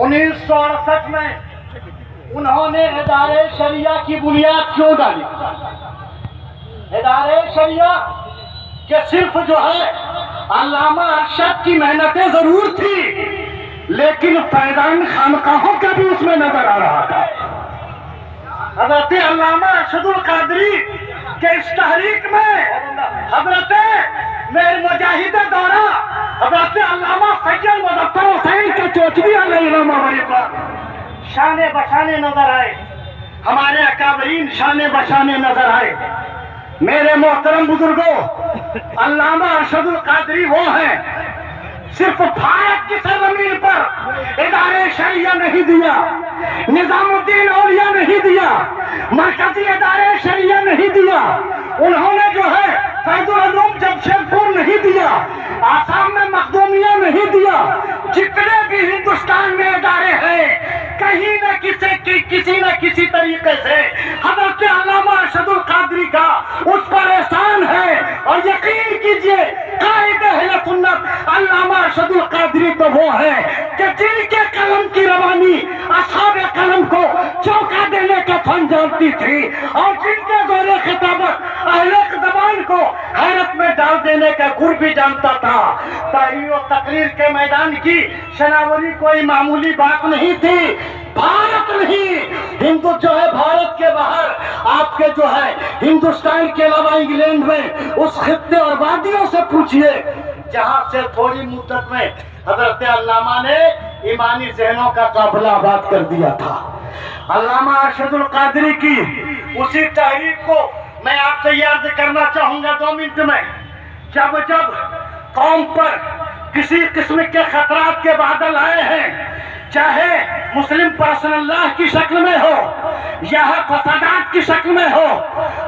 1968 में उन्होंने इदारे शरिया की बुनियाद क्यों डाली? इदारे शरिया के सिर्फ जो है अल्लामा अरशद की मेहनतें जरूर थी, लेकिन फैजान खानकाहों का भी उसमें नजर आ रहा था। हजरत अल्लामा अरशदुल कादरी के इस तहरीक में हजरत मेर मुजाहिद दौरा हजरत अल्लामा सैयद मुज़फ्फर हुसैन के चौचवी अलैहिर्रहमतुल्लाह शाने बशाने नजर आए, हमारे अकाबरीन शाने बशाने नजर आए। मेरे मोहतरम बुजुर्गों, अल्लामा अरशदुल कादरी वो हैं, सिर्फ भारत की सरजमीन पर इदारे शरिया नहीं दिया, निजामुद्दीन औलिया नहीं दिया, मरकजी इदारे शरिया नहीं दिया, उन्होंने जो है फैजुल उलूम जमशेदपुर नहीं दिया, आसाम में मखदूमिया नहीं दिया। जितने भी हिंदुस्तान में इदारे हैं, कहीं न किसी न किसी तरीके से हजरत अल्लामा अरशदुल कादरी का उस पर एहसान है। और यकीन कीजिए, कायदे अहले सुन्नत अल्लामा अरशदुल कादरी तो वो है कि जिनके कलम की रवानी असहाबे कलम को चौंका देने का फन जानती थी, और जिनके दौरे खिताबत अहले ज़बान को हैरत में डाल देने का गुर भी जानता था। तहरीर और तकरीर के मैदान की शनावरी कोई मामूली बात नहीं थी। भारत नहीं, हिंदू जो है भारत के बाहर आपके जो है हिंदुस्तान के अलावा इंग्लैंड में उस खित्ते और वादियों से पूछिए जहां से थोड़ी मुद्दत में हजरत अल्लामा ने ईमानी ज़हनों का काफिला आबाद कर दिया था। अल्लामा अरशदुल कादरी की उसी तहरीक को मैं आपसे याद करना चाहूंगा 2 मिनट में। जब जब कौम पर किसी किस्म के खतरात के बादल आए हैं, चाहे मुस्लिम पर्सनल्लाह की शक्ल में हो या फसादात की शक्ल में हो,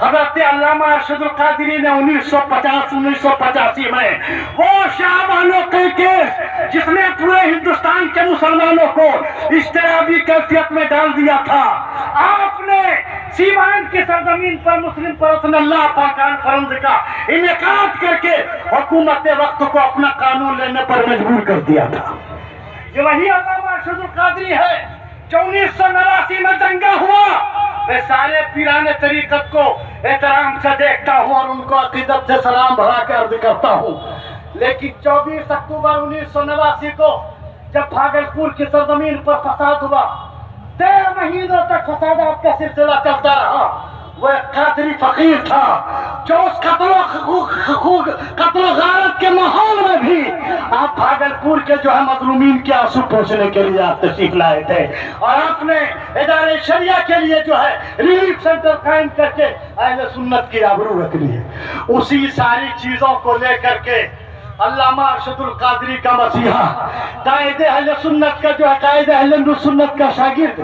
हजरत अल्लामा अरशदुल कादरी ने 1985 में वो शाहबानो के केस जिसने पूरे हिंदुस्तान के मुसलमानों को इश्तराबी कैफियत में डाल दिया था, आपने सीवान की सरजमीन पर मुस्लिम पर्सनल्लाह कॉन्फ्रेंस का इनेकाद करके हुकूमत वक्त को अपना कानून लेने पर मजबूर कर दिया था। ये वही अल्लामा अरशदुल कादरी है जो 1989 में दंगा हुआ। मैं सारे पीराने तरीकत को एहतराम से देखता हूँ और उनको अकीदत से सलाम भरा के अर्ज करता हूँ, लेकिन 24 अक्टूबर 1989 को जब भागलपुर की सरजमीन पर फसाद हुआ, 13 महीनों तक फसादात का सिलसिला चलता रहा। वह कादरी फकीर था जो उस कत्ल गारत के माहौल में भी आप भागलपुर के जो है मजलूमीन के आंसू पोंछने के लिए आप तशरीफ लाए थे, और आपने इदारे शरिया के लिए जो है रिलीफ सेंटर कायम करके अहले सुन्नत की आबरू रख ली है। उसी सारी चीजों को लेकर के अल्लामा अरशदुल कादरी का मसीहा, कायदे अहले सुन्नत का जो है कायदे अहले सुन्नत का शागिर्द,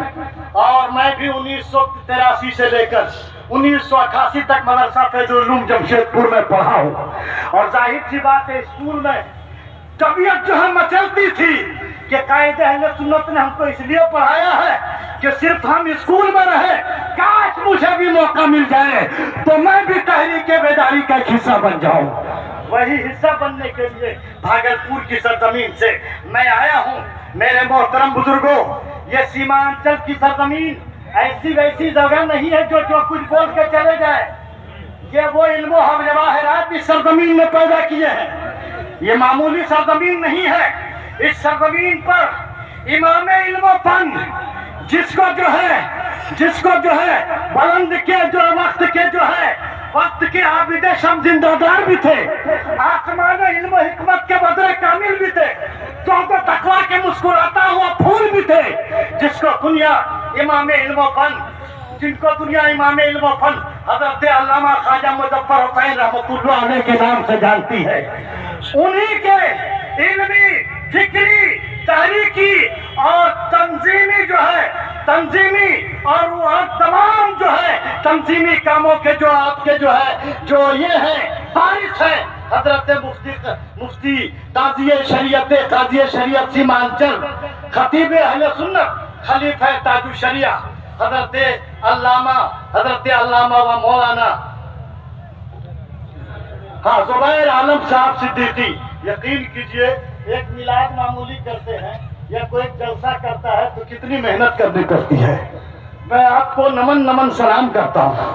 और मैं भी 1983 से लेकर 1988 तक मदरसा फैजुल उलूम जमशेदपुर में पढ़ा हूँ। और जाहिर सी बात है, स्कूल में तबीयत जो है मचलती थी कि कायदे अहले सुन्नत ने हमको इसलिए पढ़ाया है कि सिर्फ हम स्कूल में रहे, काश मुझे भी मौका मिल जाए तो मैं भी तहरीक बेदारी का एक हिस्सा बन जाऊं। वही हिस्सा बनने के लिए भागलपुर की सरजमीन से मैं आया हूँ। मेरे मोहतरम बुजुर्गों, ये सीमांचल की सरजमीन ऐसी वैसी जगह नहीं है जो कुछ बोल के चले जाए। ये वो इल्मो हम जवाहरात इस सरजमीन में पैदा किए हैं। ये मामूली सरजमीन नहीं है। इस सरजमीन पर इमाम इल्मो फन जिसको जो है बुलंद के जो वक्त के आबिदे शम जिंदादार भी थे, आसमान इल्म हिकमत के बदरे कामिल भी थे, तो तकवा के मुस्कुराता हुआ फूल भी थे, जिसको दुनिया इमाम इल्म फन हजरत अल्लामा ख्वाजा मुज़फ्फर हुसैन रहमतुल्लाह अलैह के नाम से जानती है। उन्हीं के इल्मी, फिक्री, तहरीकी और तंजीमी और वो तमाम जो है तंजीमी कामों के जो आपके जो ये है बारिश है हजरत मुफ्ती काजी शरीयत सीमांचल खतीब अहले सुन्नत खलीफा ताजुल शरिया हजरत अल्लामा व मौलाना ज़ुबैर आलम साहब सिद्दीकी। यकीन कीजिए, एक मिलाद मामूली करते हैं या कोई जलसा करता है कितनी मेहनत करनी पड़ती है। मैं आपको नमन नमन सलाम करता हूँ,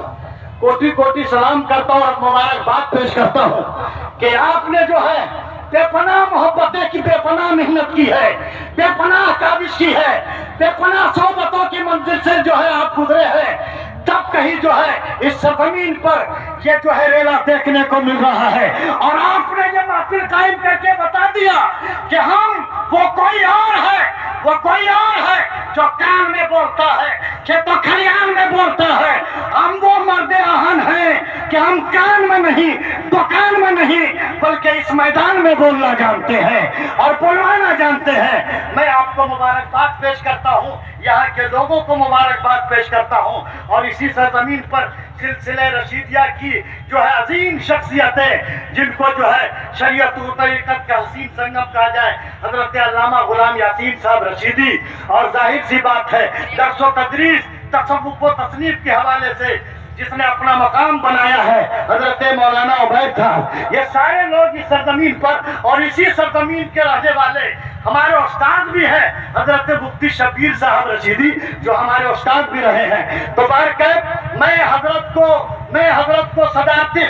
कोटि कोटि सलाम करता हूँ और मुबारकबाद पेश करता हूँ कि आपने जो है बेपनाह मोहब्बतें की बेपनाह मेहनत की है, बेपनाह काबिश की है, बेपनाह सोबतों की मंजिल से जो है आप गुजरे हैं। तब कहीं जो है इस सरजमीन पर ये जो है रेला देखने को मिल रहा है और आपने ये महफिल कायम करके बता दिया कि हम वो कोई और है, वो कोई और है जो कान में बोलता है, खेतों खलिहान में बोलता है। हम वो मर्दे आहन हैं कि हम कान में नहीं, दुकान में नहीं, बल्कि इस मैदान में बोलना जानते हैं और बोलवाना जानते हैं। मैं आपको मुबारकबाद पेश करता हूँ, यहाँ के लोगों को मुबारकबाद पेश करता हूँ और इसी सरजमीन पर सिलसिले रशीदिया की जो है अजीम शख्सियतें, जिनको जो है शरीयत व तरीक़त का हसीन संगम कहा जाए, हजरत अल्लामा गुलाम यासीन साहब रशीदी, और जाहिर सी बात है दर्स व तदरीस तसव्वुफ़ व तसनीफ के हवाले से जिसने अपना मकाम बनाया है हजरत मौलाना उबैद खान। ये सारे लोग इस सरजमीन पर और इसी सरजमीन के रहने वाले हमारे उस्ताद भी हैं, हजरत मुफ्ती शब्बीर साहब रशीदी जो हमारे उस्ताद भी रहे हैं। तो बारकैफ मैं हजरत को सदारती